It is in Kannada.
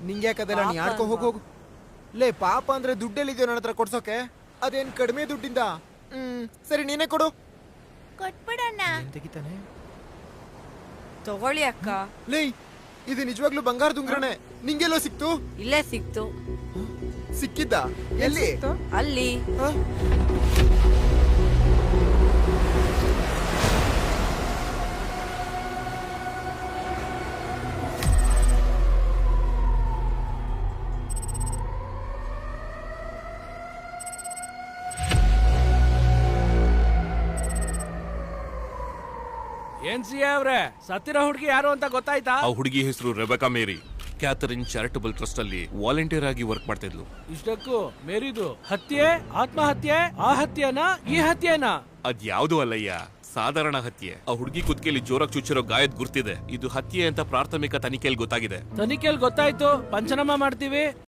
ನಿಂಗೆ ಯಾಕದಲ್ಲ ನೀ ಆಡ್ಕೊ ಹೋಗು. ಲೇ ಪಾಪ ಅಂದ್ರೆ ದುಡ್ಡೆಲ್ಲಿದೆಯೋ ನನ್ನ ಹತ್ರ ಕೊಡ್ಸೋಕೆ? ಅದೇನ್ ಕಡಿಮೆ ದುಡ್ಡಿಂದ? ಸರಿ ನೀನೇ ಕೊಡು. ಕೊಟ್ಬಿಡಣ್ಣ. ತೆಗಿತಾನೆ. ತಗೊಳ್ಳಿ ಅಕ್ಕ. ಲೇ ಇದು ನಿಜವಾಗ್ಲೂ ಬಂಗಾರದ ಉಂಗ್ರನೇ. ನಿಂಗೆಲ್ಲೋ ಸಿಕ್ತು? ಇಲ್ಲೇ ಸಿಕ್ತು. ಸಿಕ್ಕಿದ್ದ? ಎಲ್ಲಿ? ಅಲ್ಲಿ. ಏನ್ ಸಿಎ ಅವ್ರೆ, ಸತ್ತಿರೋ ಹುಡುಗಿ ಯಾರು ಅಂತ ಗೊತ್ತಾಯ್ತಾ? ಆ ಹುಡುಗಿ ಹೆಸರು ರೆಬೆಕಾ ಮೇರಿ. ಕ್ಯಾಥರಿನ್ ಚಾರಿಟಬಲ್ ಟ್ರಸ್ಟ್ ಅಲ್ಲಿ ವಾಲಂಟಿಯರ್ ಆಗಿ ವರ್ಕ್ ಮಾಡ್ತಾ ಇದ್ಲು. ಇಷ್ಟಕ್ಕೂ ಮೇರಿದು ಹತ್ಯೆ, ಆತ್ಮಹತ್ಯೆ, ಆ ಹತ್ಯೆನಾ ಈ ಹತ್ಯೆನಾ? ಅದ್ಯಾವ್ದು ಅಲ್ಲಯ್ಯ, ಸಾಧಾರಣ ಹತ್ಯೆ. ಆ ಹುಡುಗಿ ಕುತ್ತಿಗೆಯಲ್ಲಿ ಜೋರಾಗಿ ಚುಚ್ಚಿರೋ ಗಾಯದ ಗುರ್ತಿದೆ. ಇದು ಹತ್ಯೆ ಅಂತ ಪ್ರಾಥಮಿಕ ತನಿಖೆಯಲ್ಲಿ ಗೊತ್ತಾಗಿದೆ. ತನಿಖೆಯಲ್ಲಿ ಗೊತ್ತಾಯ್ತು, ಪಂಚನಾಮ ಮಾಡ್ತೀವಿ.